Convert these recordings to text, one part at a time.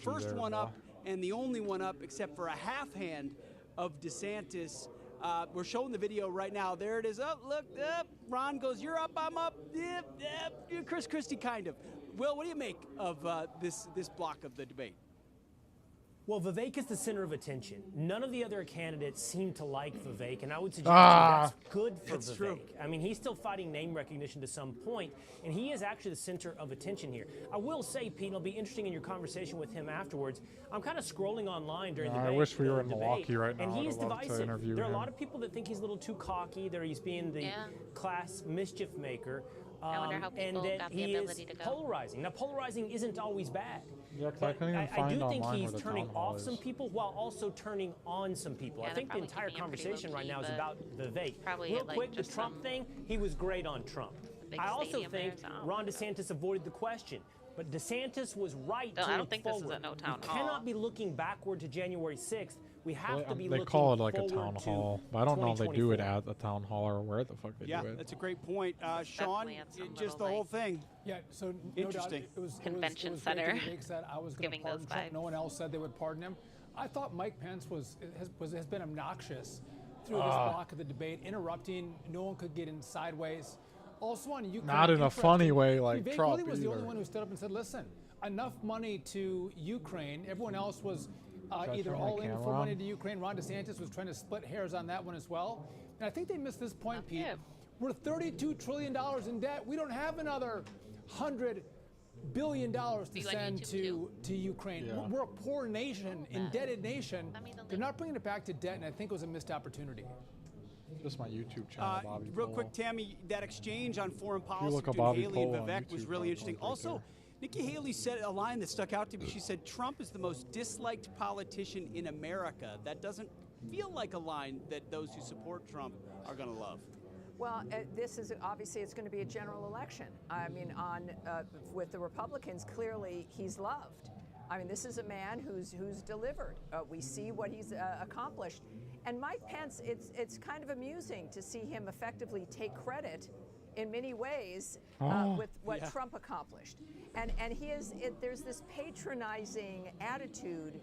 first there, one boy. up and the only one up, except for a half hand of DeSantis. We're showing the video right now. There it is. Oh, look, Ron goes, you're up, I'm up. Chris Christie, kind of. Will, what do you make of this block of the debate? Well, Vivek is the center of attention. None of the other candidates seem to like Vivek, and I would suggest that's good for Vivek. True. I mean, he's still fighting name recognition to some point, and he is actually the center of attention here. I will say, Pete, it'll be interesting in your conversation with him afterwards. I'm kind of scrolling online during the debate. I wish we were in debate, Milwaukee right now. And he's I'd love to divisive. interview There are a him. lot of people that think he's a little too cocky, that he's being the class mischief maker. I wonder how people and that got the he ability is to go. polarizing. Now, polarizing isn't always bad. Yeah, 'cause I couldn't even I find do think online he's where the turning town hall off some is. people while also turning on some people. Yeah, I think the they're entire probably keeping him pretty conversation right low-key, now is but about Vivek. probably, Real like, quick, the just Trump some thing, he was great on Trump. big I also stadium think there, so- Ron DeSantis avoided the question. But DeSantis was right No, to I don't look think this is forward. a no town We hall. cannot be looking backward to January 6th. We have to be They looking call it like a forward town to hall, but I don't know if they do it 2024. at the town hall or where the fuck they Yeah, do it. that's a great point. Sean, definitely at some just the little, whole thing. Yeah, so no Interesting. doubt it was Convention it was center. Great that Vivek said I was going to Giving pardon those Trump. vibes. No one else said they would pardon him. I thought Mike Pence has been obnoxious through this block of the debate, interrupting. No one could get in sideways. Also on Ukraine, Not in a funny way like Vivek Trump really was the only either. one who stood up and said, "Listen, enough money to Ukraine." Everyone else was either turn my all in camera for money on? to Ukraine. Ron DeSantis was trying to split hairs on that one as well. And I think they missed this point, Pete. Yeah. We're $32 trillion in debt. We don't have another $100 billion to you on send YouTube to Ukraine. Yeah. We're a poor nation, indebted nation. I mean, They're not bringing it back to debt, and I think it was a missed opportunity. Just my YouTube channel, Bobby. Real Polo. quick, Tammy, that exchange on foreign policy look up between Bobby Haley and Polo on Vivek was YouTube, really I'll interesting. link right Also, there. Nikki Haley said a line that stuck out to me. She said, Trump is the most disliked politician in America. That doesn't feel like a line that those who support Trump are going to love. Well, this is obviously it's going to be a general election. I mean, with the Republicans, clearly he's loved. I mean, this is a man who's delivered. We see what he's accomplished. And Mike Pence, it's kind of amusing to see him effectively take credit in many ways with what Trump accomplished. And there's this patronizing attitude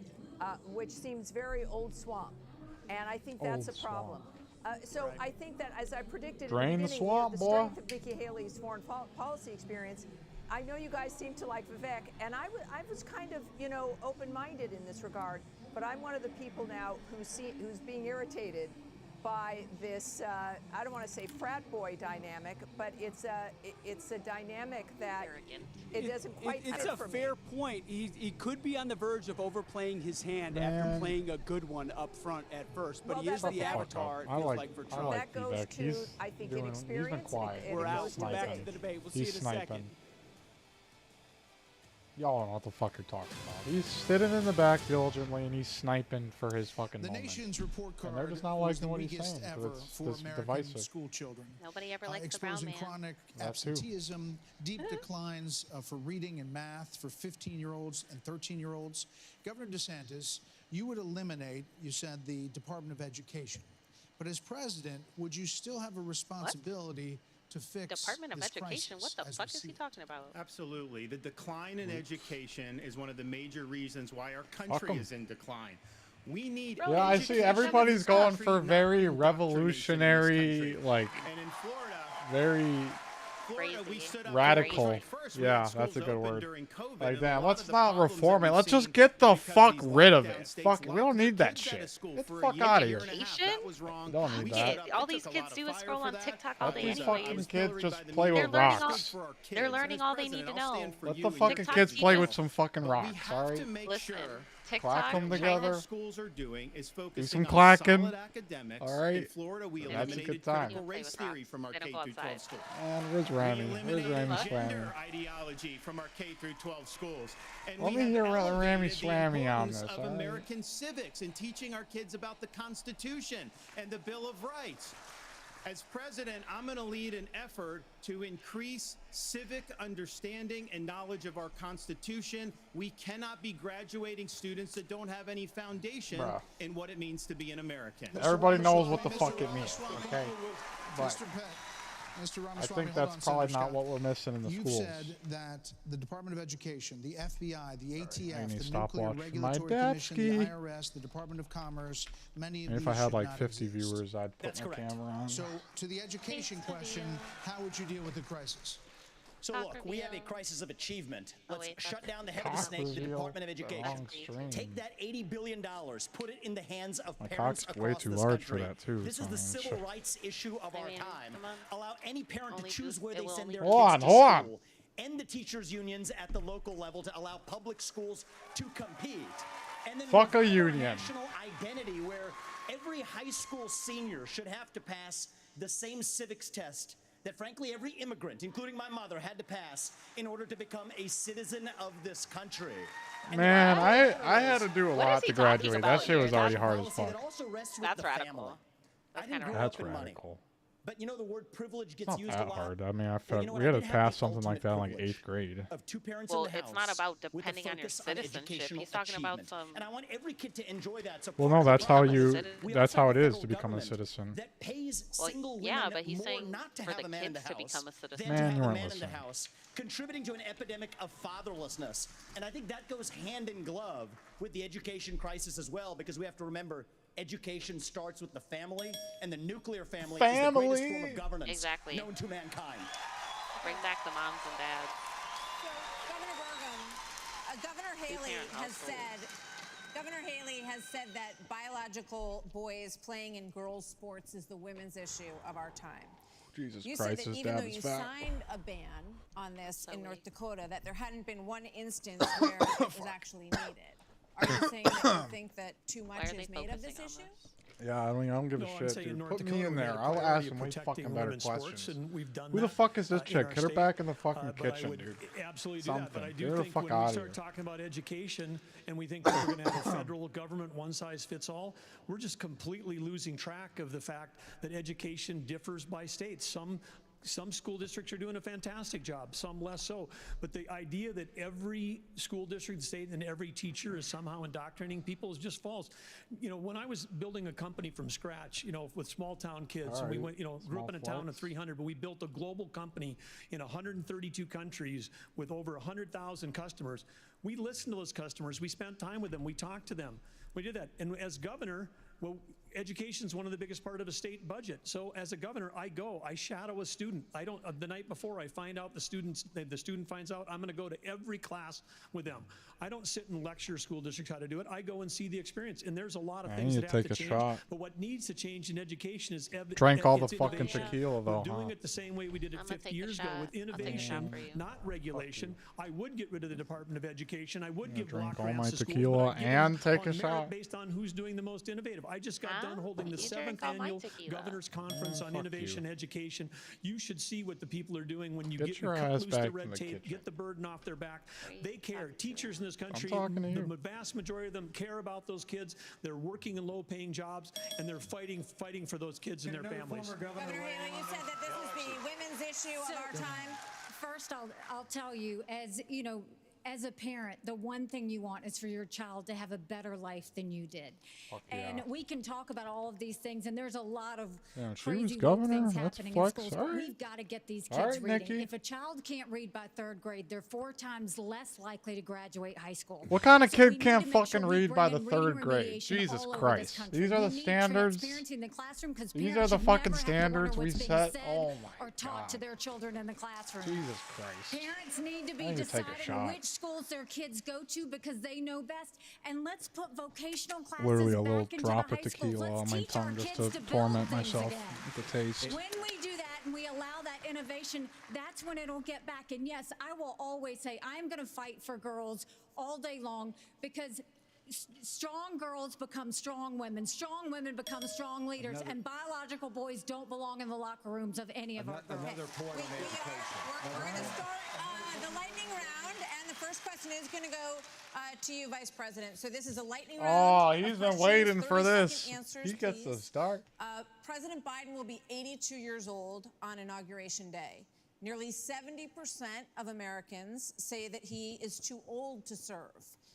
which seems very old swamp. And I think that's Old a problem. So I think that, as I predicted Drain in the the beginning, swamp, the boy. strength of Nikki Haley's foreign policy experience, I know you guys seem to like Vivek, and I was kind of, open-minded in this regard, but I'm one of the people now who's being irritated by this, I don't want to say frat boy dynamic, but it's a dynamic that Arrogant. it doesn't quite It's fit a for me. fair point. He could be on the verge of overplaying his hand after Man. playing a good one up front at first, but Well, he is that's the the fuck avatar, it I feels like- like, for I Trump. like That goes Vivek. to, He's I think, doing- inexperience. He's been quiet. and We're it out. goes to Back Vivek. to the debate. We'll see He's you in a second. sniping. Y'all don't know what the fuck you're talking about. He's sitting in the back diligently and he's sniping for his fucking The moment. nation's report And card they're just not was the liking what he's weakest saying, 'cause ever it's for this American divisive. school children. Nobody ever likes the brown exposing man. chronic That too. absenteeism, deep declines for reading and math for 15-year-olds and 13-year-olds. Governor DeSantis, you would eliminate, you said, the Department of Education. But as president, would you still have a responsibility to fix Department of this Education? crisis What the as fuck we is see he it? talking about? Absolutely. The decline in education is one of the major reasons why our country 'em. is in decline. We need Yeah, I see education in everybody's this going country, for not very indoctrination in this revolutionary, country. like And in Florida, very we Crazy. stood up radical. right first. We Yeah, had that's a schools good open word. during COVID, Like and a that. lot Let's of the not problems reform that it. we've Let's just seen get the because fuck these rid of lockdown it. states Fuck, we locked don't their need that kids out of shit. school Get the for a fuck year, out of year here. and a half. Education? That was wrong. Don't need We that. stood up. All It these took a kids lot of do is fire scroll for on that. TikTok all Let day these anyways. fucking was kids pillory just by the play media. with They're learning all- rocks. For our kids. they're And learning as all they need president, to I'll know. stand for Let you the and fucking your TikTok kids kids. play people. with some fucking But rocks, we have alright? to make Listen, sure TikTok, them what together. our schools are doing is some focusing on clacking. solid academics. All right. In Florida, we That's a eliminated good time. critical Play race with theory rocks. from our They don't K go through 12 outside. schools. And where's We Rami? Where's eliminated Rami gender Swamy? ideology from our K through 12 schools. And Let we me have hear Rami elevated the Swamy on importance this, of all right? American civics and teaching our kids about the Constitution and the Bill of Rights. As president, I'm going to lead an effort to increase civic understanding and knowledge of our Constitution. We cannot be graduating students that don't have any foundation Bruh. in what it means to be an American. Everybody Mr. knows what the Mr. fuck it means, Swamy, okay? But Mr. Peck, Mr. Ramaswamy, I think hold that's on, probably Senator not Scott. what we're missing in the You've schools. said that the Department of Education, the FBI, the ATF, I need the stop Nuclear watching my Regulatory Commission, the dadski. IRS, the Department of Commerce, many of And these if I had should like not 50 exist. viewers, I'd put That's my correct. camera on. So, to the education question, how would you deal with the crisis? So Cock look, we have a reveal. crisis of achievement. Oh, Let's wait, shut that's- down the head of the Cock snake, the reveal. Department of Education. Wrong stream. Take that $80 billion, put it in the hands of My parents cock's across way too this large for country. that, too, This so is the I'm civil sure. rights issue of our time. come on. Allow any parent to Only choose do- where it they will send only their do- kids Hold to on. school. End the teachers' unions at the local level to allow public schools to compete. And then Fuck a revive our union. national identity where every high school senior should have to pass the same civics test that frankly every immigrant, including my mother, had to pass in order to become a citizen of this country. And the Man, bottom I line had is, to do a What lot is he to talking graduate. That about shit was here? already That's a hard as policy that fuck. also rests with That's the radical. family. That's I didn't kinda grow That's up in money. radical. But you know the word privilege gets It's not used that a lot. hard. I mean, I Well, felt you know what? we had I to did have pass the something like ultimate that in like privilege 8th grade. of two parents Well, in the it's house not about with a depending on your focus citizenship. educational He's talking about achievement. some- And I want every kid to enjoy that. So Well, part no, of the that's how problem is you. we That's also how have it a is federal to become a government citizen. That pays Well, single yeah, women but he's more saying not to for have the a man in the kids to house become a citizen. than to Man, have you a weren't man in the listening. house, contributing to an epidemic of fatherlessness. And I think that goes hand in glove with the education crisis as well, because we have to remember education starts with the family, and the nuclear family is the greatest form Family. of governance Exactly. known to mankind. Bring back the moms and dads. So, Governor Burgum, Governor Haley Two-parent has household. said. Governor Haley has said that biological boys playing in girls' sports is the women's issue of our time. Jesus You Christ, said that his even dad though is you fat. signed a ban on this in So North we- Dakota, that there hadn't been one instance where it was actually needed. Are you saying that you think that too Why much are they is made of this focusing on issue? this? Yeah, I don't give a No, I'm shit, saying in dude. North Put me Dakota, in we there. had a I'll priority ask of him way protecting fucking better women's sports, questions. and we've done Who the that, fuck is this in chick? our Get her state. back in the fucking But I kitchen, would dude. absolutely do that. But I Something. do Get her the think fuck when we outta start here. talking about education and we think that we're going to have a federal government one size fits all, we're just completely losing track of the fact that education differs by states. Some school districts are doing a fantastic job, some less so. But the idea that every school district, state, and every teacher is somehow indoctrinating people is just false. You know, when I was building a company from scratch, you know, with small town kids, and we Alright. went, you know, grew up in a Small town of flex. 300, but we built a global company in 132 countries with over 100,000 customers. We listened to those customers. We spent time with them. We talked to them. We did that. And as governor, well, education is one of the biggest part of a state budget. So as a governor, I shadow a student. I don't, the night before I find out the student finds out, I'm going to go to every class with them. I don't sit and lecture school districts how to do it. I go and see the experience. And there's a lot of I things need that to have take to a change. shot. But what needs to change in education is Drank all the it's fucking innovation. tequila, though, We're doing huh? it the same way we did it I'm gonna 50 take a years ago shot. with I'll take a shot innovation, for you. not regulation. I would get rid of the Department of Education. I would give drink block all grants my to schools, tequila but I'd give them and take on a merit shot. based on who's doing the most innovative. I just got done Huh? holding the You 7th drink all my annual tequila. Governor's Conference on fuck Innovation you. Education. You should see what the people are doing when you Get get your cut ass loose the back in red the tape, kitchen. get the burden off their back. They care. Teachers in this country, talking to you. the vast majority of them care about those kids. They're working in low-paying jobs, and they're fighting for those kids and their families. Governor Haley, you said that this is the women's issue of our time. First, I'll tell you, as you know, as a parent, the one thing you want is for your child to have a better life than you did. Fuck And yeah. we can talk about all of these things, and there's a lot of Yeah, she crazy was woke governor? things That's happening flex. in schools. All But right. we've got to get these All kids right, reading. Nikki. If a child can't read by 3rd grade, they're 4 times less likely to graduate high school. What kind of So we kid need can't to make fucking sure we read by bring the in reading 3rd grade? remediation Jesus all over this Christ. country. These are We the need standards. transparency in the classroom, 'cause These parents are the should fucking never have to standards wonder we what's being set. said Oh my or taught to God. their children in the classroom. Jesus Christ. Parents need to I be need to take a deciding shot. which schools their kids go to because they know best. And let's put vocational classes Literally a back little into drop the of high schools. tequila Let's on my teach our tongue just kids to build torment things myself again. with the taste. When we do that and we allow that innovation, that's when it'll get back. And yes, I will always say I'm going to fight for girls all day long because strong girls become strong women become strong leaders, and biological boys don't belong in the locker rooms of any of our girls. We're going to start the lightning round, and the first question is going to go to you, Vice President. So this is a lightning round. Oh, of he's been questions, waiting for 30-second this. answers, He gets to please. start. President Biden will be 82 years old on Inauguration Day. Nearly 70% of Americans say that he is too old to serve.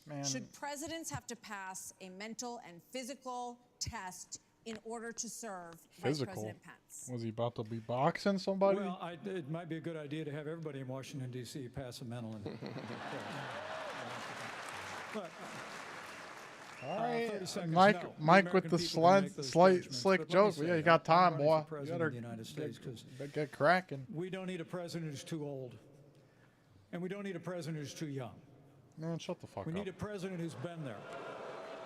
Man. Should presidents have to pass a mental and physical test in order to serve Vice Physical. President Pence? Was he about to be boxing somebody? Well, it might be a good idea to have everybody in Washington, D.C. pass a mental. But, all right, 30 seconds, Mike. no. Mike with the American people can make those judgments. slick But let me joke. say, Yeah, you got time, I'm running boy. for You president better of the United States 'cause get cracking. we don't need a president who's too old, and we don't need a president who's too young. Man, shut the fuck We up. need a president who's been there.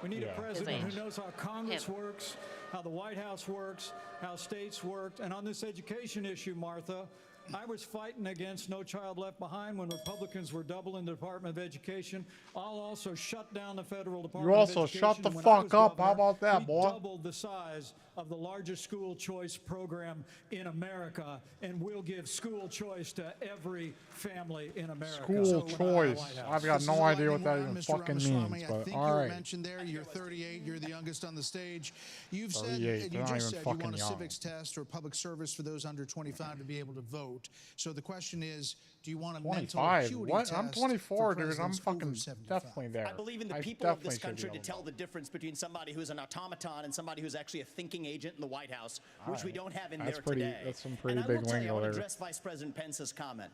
We need Yeah. a president His who age. knows how Congress Him. works, how the White House works, how states work. And on this education issue, Martha, I was fighting against No Child Left Behind when Republicans were doubling the Department of Education. I'll also shut down the federal Department You of also Education. shut the When I fuck was up. governor, How about that, we boy? doubled the size of the largest school choice program in America, and we'll give school choice to every family in America. School So when I'm in the choice. White House. I've got This no is a idea what lightning that round, even Mr. fucking Ramaswamy. means, I but think all you were right. mentioned there. You're 38. You're the youngest on the stage. You've 38, said, they're you not just even said you fucking want a young. civics test or public service for those under 25 to be able to vote. So the question is, do you want a mental 25. acuity What? test I'm for 24, dude. I'm presidents fucking over 75? definitely there. I believe in the I people of this definitely should country be to able tell the difference between somebody who's an automaton and somebody who's actually a thinking agent in the White House, which we don't have in That's there pretty- today. that's some pretty and big I will tell you, I lingo want to there. address Vice President Pence's comment.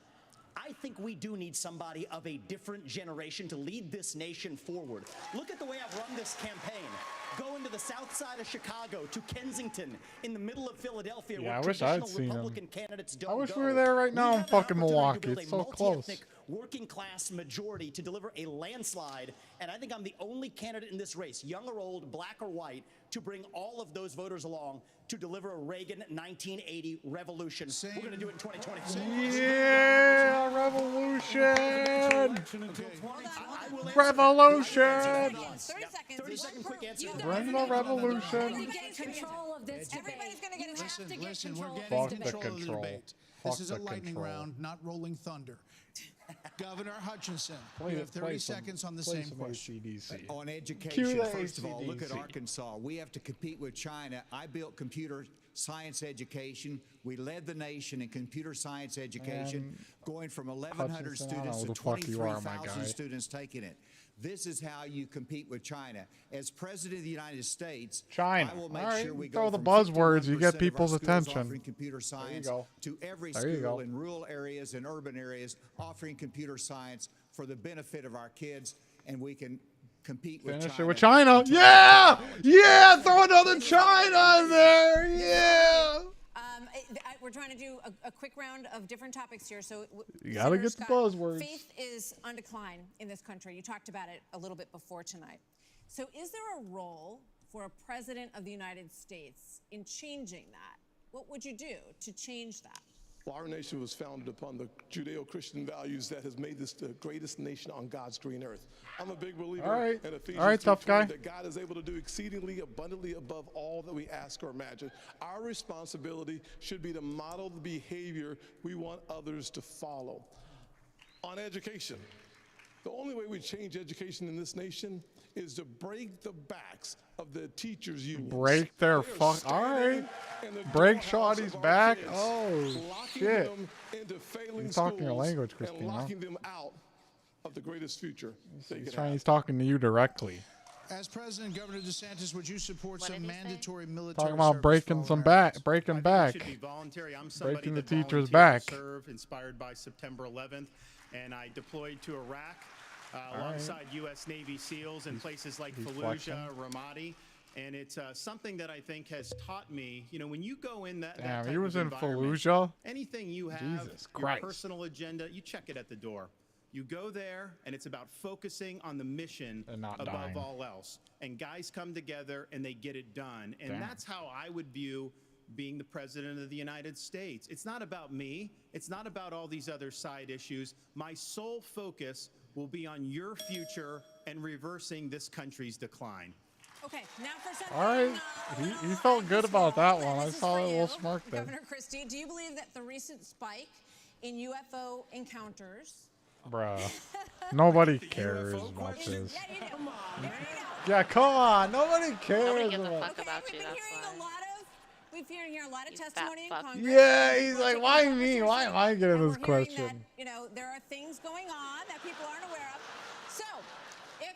I think we do need somebody of a different generation to lead this nation forward. Look at the way I've run this campaign. Going to the south side of Chicago, to Kensington, in the middle of Philadelphia, Yeah, where I wish I had traditional seen him. Republican candidates don't I wish go. we were there right now in have an fucking opportunity to Milwaukee. build It's a so close. multi-ethnic, working class majority to deliver a landslide, and I think I'm the only candidate in this race, young or old, black or white, to bring all of those voters along to deliver a Reagan 1980 revolution. We're going to do it in 2024. Yeah, revolution! Revolution! 30 seconds. 30-second quick answer. Bring the revolution! Get control of this debate. Everybody's going to get a chance to get Listen, we're control of getting Fuck this the debate. control of the control. debate. Fuck This is a the lightning control. round, not rolling thunder. Governor Hutchinson, Play- you have 30 play some- seconds on the play same some question. AC/DC. On Cue education, the first of all, look at AC/DC. Arkansas. We have to compete with China. I built computer science education. We led the nation in computer science education, going from 1,100 Hutchinson, I don't know students who to the fuck you are, my 23,000 guy. students taking it. This is how you compete with China. As President of the United States, China. I will make All right, sure we throw go the from buzzwords, you 51% get of our people's schools attention. offering computer science go. to every There you school go. in rural areas and urban areas offering computer science for the benefit of our kids, and we can compete with Finish China. it with China. Yeah! Yeah! Throw another China in there! Yeah! We're trying to do a quick round of different topics here. So You gotta Senator get the Scott, buzzwords. Faith is on decline in this country. You talked about it a little bit before tonight. So is there a role for a president of the United States in changing that? What would you do to change that? Well, our nation was founded upon the Judeo-Christian values that has made this the greatest nation on God's green earth. I'm a big believer All right. in Ephesians All right, tough 3:20 guy. that God is able to do exceedingly abundantly above all that we ask or imagine. Our responsibility should be to model the behavior we want others to follow. On education, the only way we change education in this nation is to break the backs of the teachers' unions. Break their They are fuck. All right. standing in the Break doorhouse Shawty's of our back. kids, Oh, locking shit. them into failing You're talking your schools language, and Christina. locking them out of the greatest future they could have. He's talking to you directly. As President, Governor DeSantis, would you support What did some he say? mandatory military Talking about service breaking for all some Americans? back, breaking I think back. It should be voluntary. I'm somebody Breaking the that teachers' volunteered back. to serve, inspired by September 11th, and I deployed to Iraq right. alongside U.S. Navy SEALs in places like he's Fallujah, flexing. Ramadi. And it's something that I think has taught me, you know, when you go in that Damn, type he was of in environment, Fallujah? anything you have, Jesus your Christ. personal agenda, you check it at the door. You go there, and it's about focusing on the mission And not above dying. all else. And guys come together, and they get it done. And Damn. that's how I would view being the president of the United States. It's not about me. It's not about all these other side issues. My sole focus will be on your future and reversing this country's decline. Okay, now for something. All right. He felt good about that one. I saw that little smirk there. Governor Christie, do you believe that the recent spike in UFO encounters? Bruh. Nobody cares about this. Yeah, you do. Come on. Yeah, come on. Nobody cares Nobody gives a about fuck about you, that's why. We've been hearing a lot of You testimony fat in fuck. Congress. Yeah, he's We're like, taking why Congress me? Why am I getting and this we're hearing question? That, you know, there are things going on that people aren't aware of. So, if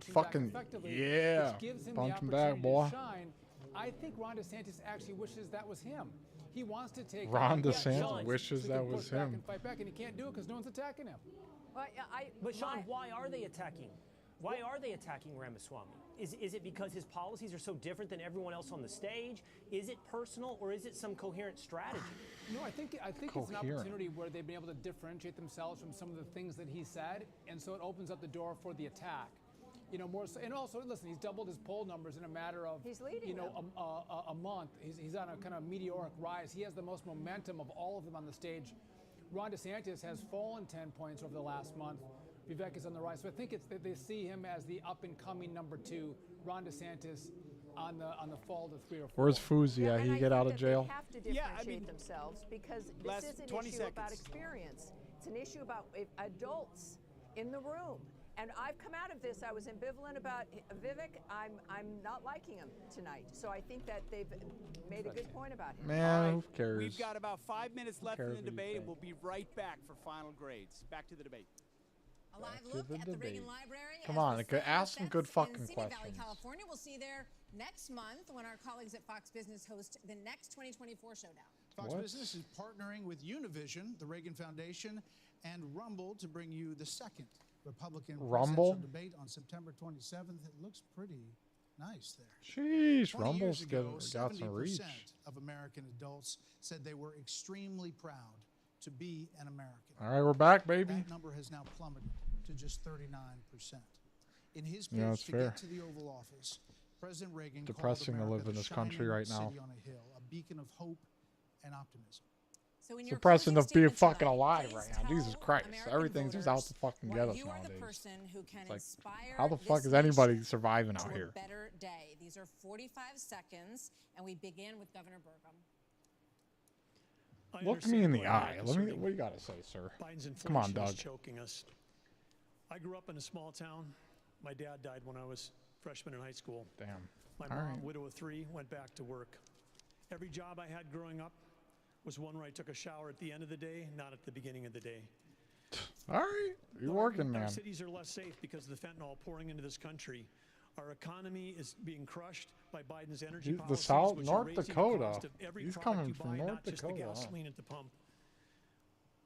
punching Fucking back effectively, yeah. which gives him Punch the him back, opportunity boy. to shine. I think Ron DeSantis actually wishes that was him. He wants to take Ron yeah, DeSantis Sean, wishes so he that can was push back him. and fight back, and he can't do it because no one's attacking him. Well, But Sean, why are they attacking? Why are they attacking Ramaswamy? Is it because his policies are so different than everyone else on the stage? Is it personal, or is it some coherent strategy? No, I think it's an opportunity where they've been able to differentiate themselves from some of the things that he said, and so it opens up the door for the attack. You know, more so, and also listen, he's doubled his poll numbers in a matter of a month. He's on a kind of meteoric rise. He has the most momentum of all of them on the stage. Ron DeSantis has fallen 10 points over the last month. Vivek is on the rise. So I think it's that they see him as the up-and-coming number 2. Ron DeSantis on the fall to 3 or 4. Where's Fousey at? He get out of jail? They have to differentiate themselves because this is an issue about experience. It's an issue about adults in the room. And I've come out of this. I was ambivalent about Vivek. I'm not liking him tonight. So I think that they've made a good point about him. Man, who cares? We've got about 5 minutes left in cares the what you debate, and think? we'll be right back for final grades. Back to the debate. A live look at the Reagan Library. Come on, ask some good fucking Simi questions. Valley, California. We'll see you there next month when our colleagues at Fox Business host the next 2024 showdown. Fox Business is partnering with Univision, the Reagan Foundation, and Rumble to bring you the second Republican presidential debate on September 27th. It looks pretty nice there. Sheesh, Rumble's got some reach. 70% of American adults said they were extremely proud to be an American. All right, we're back, baby. That number has now plummeted to just 39%. In his pitch Yeah, that's to fair. get to the Oval Office, President Reagan Depressing to called live America in the this country shining right now. city on a hill, a beacon of hope and optimism. So in It's your depressing to closing be statement fucking tonight, alive please right now. Jesus tell Christ. American Everything's just out to voters fucking why get us you are the nowadays. person who can It's like, inspire how the this fuck is anybody nation surviving to out a here? better day. These are 45 seconds, and we begin with Governor Burgum. Look me in the eye. What do you got to say, sir? Biden's Come on, inflation Doug. is choking us. I grew up in a small town. My dad died when I was freshman in high school. Damn. My All mom, right. widow of 3, went back to work. Every job I had growing up was one where I took a shower at the end of the day, not at the beginning of the day. All right. You're working, man. Our cities are less safe because of the fentanyl pouring into this country. Our economy is being crushed by Biden's energy The policies, South, which North are raising Dakota. the cost of every He's product coming you from buy, North not just Dakota, the huh? gasoline at the pump.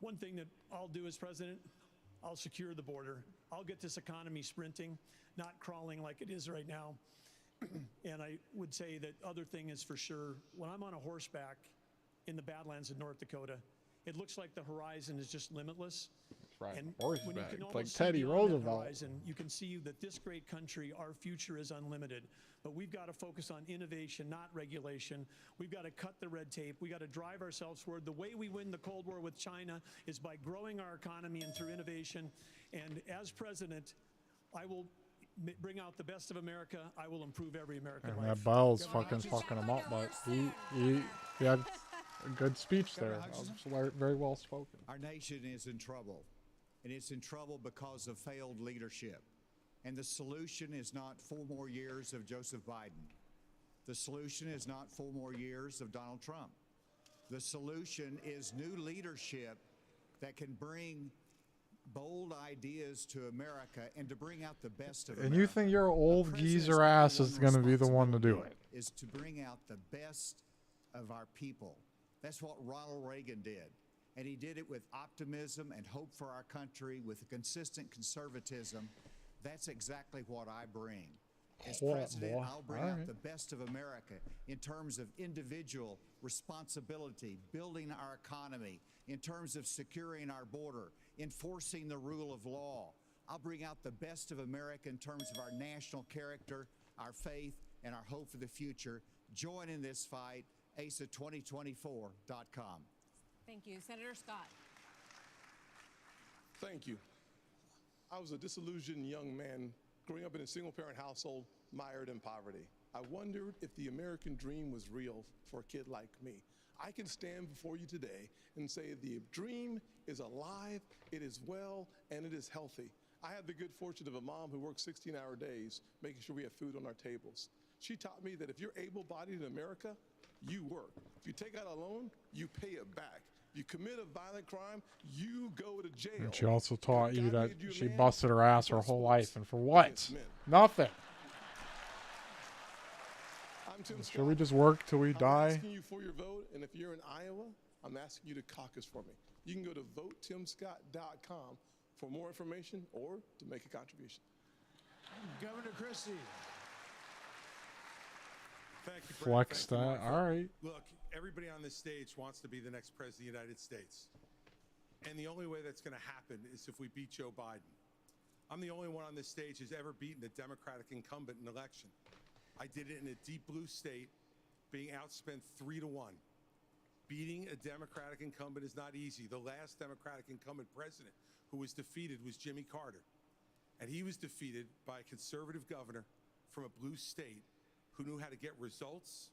One thing that I'll do as president, I'll secure the border. I'll get this economy sprinting, not crawling like it is right now. And I would say that other thing is for sure, when I'm on a horseback in the Badlands of North Dakota, it looks like the horizon is just limitless. Right, And horseback. when you can It's like almost Teddy see beyond that Roosevelt. horizon, you can see that this great country, our future is unlimited. But we've got to focus on innovation, not regulation. We've got to cut the red tape. We've got to drive ourselves forward. The way we win the Cold War with China is by growing our economy and through innovation. And as president, I will bring out the best of America. I will improve every American And life. that Bell's fucking him up, but he had a good speech there. That was very well spoken. Our nation is in trouble, and it's in trouble because of failed leadership. And the solution is not 4 more years of Joseph Biden. The solution is not 4 more years of Donald Trump. The solution is new leadership that can bring bold ideas to America and to bring out the best of America. And you think your old geezer ass is going to be the one to do it? Is to bring out the best of our people. That's what Ronald Reagan did. And he did it with optimism and hope for our country, with a consistent conservatism. That's exactly what I bring. As president, I'll bring out the best of America in terms of individual responsibility, building our economy, in terms of securing our border, enforcing the rule of law. I'll bring out the best of America in terms of our national character, our faith, and our hope for the future. Join in this fight, ASA2024.com. Thank you. Senator Scott. Thank you. I was a disillusioned young man growing up in a single-parent household mired in poverty. I wondered if the American dream was real for a kid like me. I can stand before you today and say the dream is alive, it is well, and it is healthy. I had the good fortune of a mom who worked 16-hour days, making sure we have food on our tables. She taught me that if you're able-bodied in America, you work. If you take out a loan, you pay it back. You commit a violent crime, you go to jail. And she also taught you that she busted her ass her whole life, and for what? Nothing. Tim Should we Scott. just work till we die? I'm asking you for your vote, and if you're in Iowa, I'm asking you to caucus for me. You can go to votetimscott.com for more information or to make a contribution. Governor Christie. Thank you, Brad. Flex Thank you, that. Martha. All right. Look, everybody on this stage wants to be the next president of the United States. And the only way that's going to happen is if we beat Joe Biden. I'm the only one on this stage who's ever beaten a Democratic incumbent in an election. I did it in a deep blue state, being outspent 3-1. Beating a Democratic incumbent is not easy. The last Democratic incumbent president who was defeated was Jimmy Carter. And he was defeated by a conservative governor from a blue state who knew how to get results,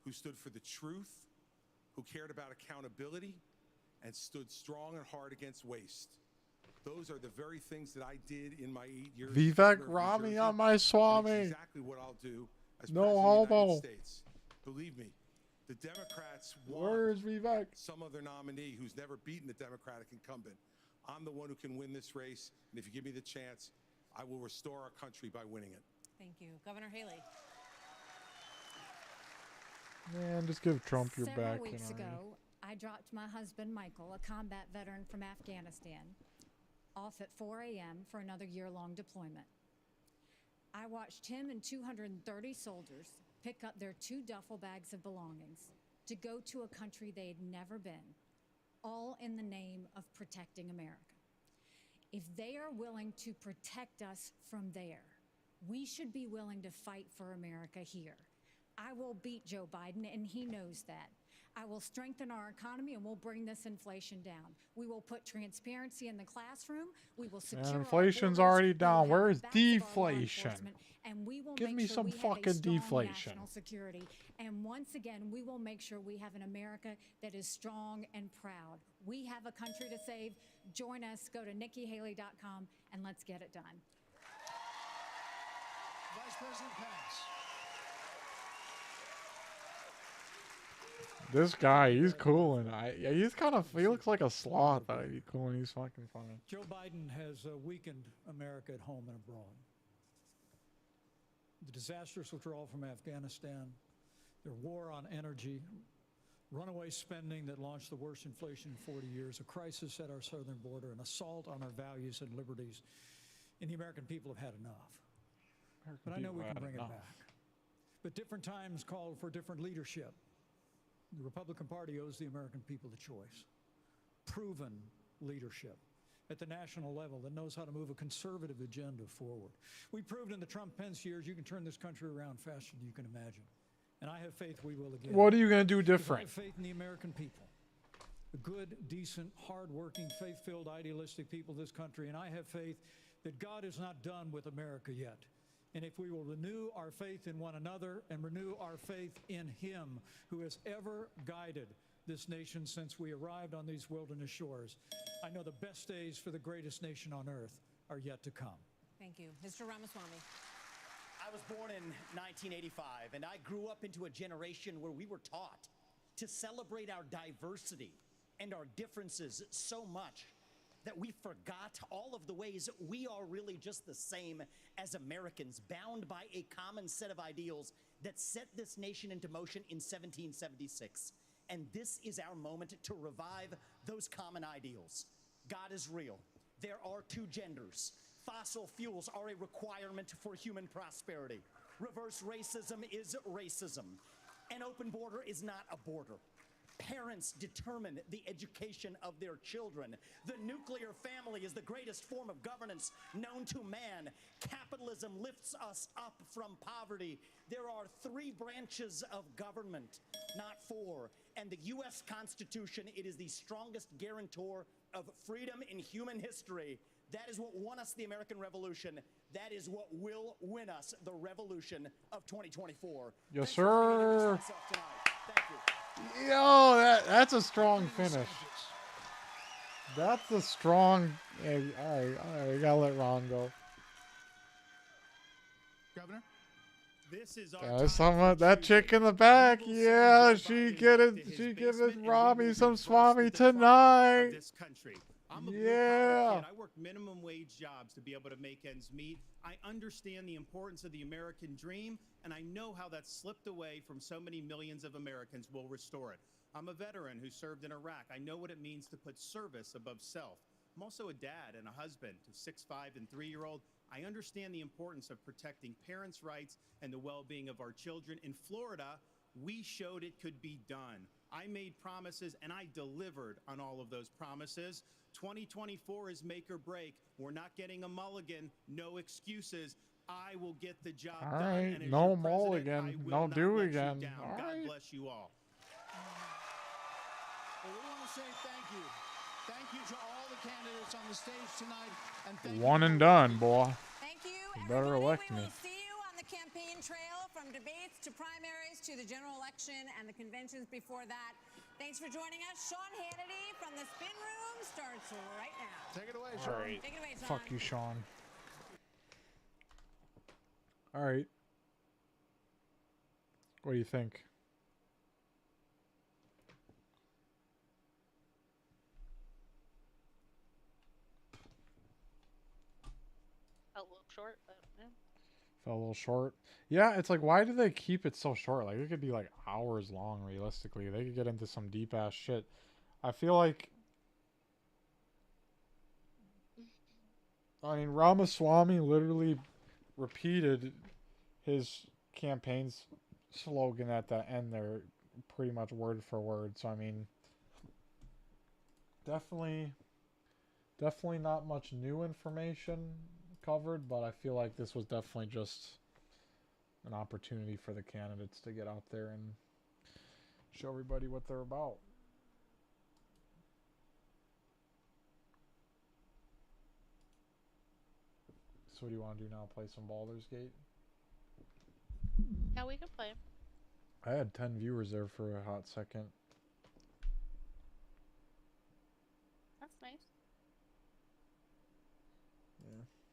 who stood for the truth, who cared about accountability, and stood strong and hard against waste. Those are the very things that I did in my 8 years. Vivek, Rami on my Swamy. Exactly what I'll do as No president of the homo. United States. Believe me, the Democrats Where's want Vivek? some other nominee who's never beaten a Democratic incumbent. I'm the one who can win this race, and if you give me the chance, I will restore our country by winning it. Thank you. Governor Haley. Man, just give Trump your Several back. weeks you know. ago, I dropped my husband, Michael, a combat veteran from Afghanistan, off at 4 a.m. for another year-long deployment. I watched him and 230 soldiers pick up their 2 duffel bags of belongings to go to a country they had never been, all in the name of protecting America. If they are willing to protect us from there, we should be willing to fight for America here. I will beat Joe Biden, and he knows that. I will strengthen our economy, and we'll bring this inflation down. We will put transparency in the classroom. We will secure And our inflation's borders. already We will down. have Where the is backs of our law deflation? enforcement, and we will Give make me sure some we have a fucking strong deflation. national security. And once again, we will make sure we have an America that is strong and proud. We have a country to save. Join us. Go to NikkiHaley.com, and let's get it done. Vice President Pence. This guy, he's cool, and he's kind of, he looks like a sloth, but he's cool and he's fucking funny. Joe Biden has weakened America at home and abroad. The disastrous withdrawal from Afghanistan, their war on energy, runaway spending that launched the worst inflation in 40 years, a crisis at our southern border, an assault on our values and liberties, and the American people have had enough. But I know we can bring it back. But different times call for different leadership. The Republican Party owes the American people a choice. Proven leadership at the national level that knows how to move a conservative agenda forward. We proved in the Trump-Pence years you can turn this country around faster than you can imagine. And I have faith we will again. What are you going to do different? I have faith in the American people. The good, decent, hard-working, faith-filled, idealistic people of this country. And I have faith that God is not done with America yet. And if we will renew our faith in one another and renew our faith in Him who has ever guided this nation since we arrived on these wilderness shores, I know the best days for the greatest nation on earth are yet to come. Thank you. Mr. Ramaswamy. I was born in 1985, and I grew up into a generation where we were taught to celebrate our diversity and our differences so much that we forgot all of the ways we are really just the same as Americans, bound by a common set of ideals that set this nation into motion in 1776. And this is our moment to revive those common ideals. God is real. There are 2 genders. Fossil fuels are a requirement for human prosperity. Reverse racism is racism. An open border is not a border. Parents determine the education of their children. The nuclear family is the greatest form of governance known to man. Capitalism lifts us up from poverty. There are 3 branches of government, not 4. And the U.S. Constitution, it is the strongest guarantor of freedom in human history. That is what won us the American Revolution. That is what will win us the revolution of 2024. Yes, sir. Thank you. Yo, that's a strong finish. That's a strong. Hey, all right, you gotta let Ron go. Governor? This is That chick in the back, yeah, she giving Rami some Swamy tonight. I'm a blue-collar kid. I work minimum wage jobs to be able to make ends meet. I understand the importance of the American dream, and I know how that's slipped away from so many millions of Americans. We'll restore it. I'm a veteran who served in Iraq. I know what it means to put service above self. I'm also a dad and a husband to 6'5" and 3-year-old. I understand the importance of protecting parents' rights and the well-being of our children. In Florida, we showed it could be done. I made promises, and I delivered on all of those promises. 2024 is make or break. We're not getting a mulligan. No excuses. I will get the job All done. right, And as no your president, mulligan. I will No not do let you again. down. All God right. bless you all. Well, we want to say thank you. Thank you to all the candidates on the stage tonight. And thank One you and done, boy. Thank you. You better elect me. We'll see you on the campaign trail, from debates to primaries to the general election and the conventions before that. Thanks for joining us. Sean Hannity from the Spin Room starts right now. Take it away, All Sean. right. Take it away, Sean. Fuck you, Sean. All right. What do you think? A little short, but yeah. Fell a little short. Yeah, it's like, why do they keep it so short? Like, it could be like hours long, realistically. They could get into some deep ass shit. I feel like, I mean, Ramaswamy literally repeated his campaign's slogan at the end there, pretty much word for word. So, I mean, definitely not much new information covered, but I feel like this was definitely just an opportunity for the candidates to get out there and show everybody what they're about. So what do you want to do now? Play some Baldur's Gate? Yeah, we can play. I had 10 viewers there for a hot second.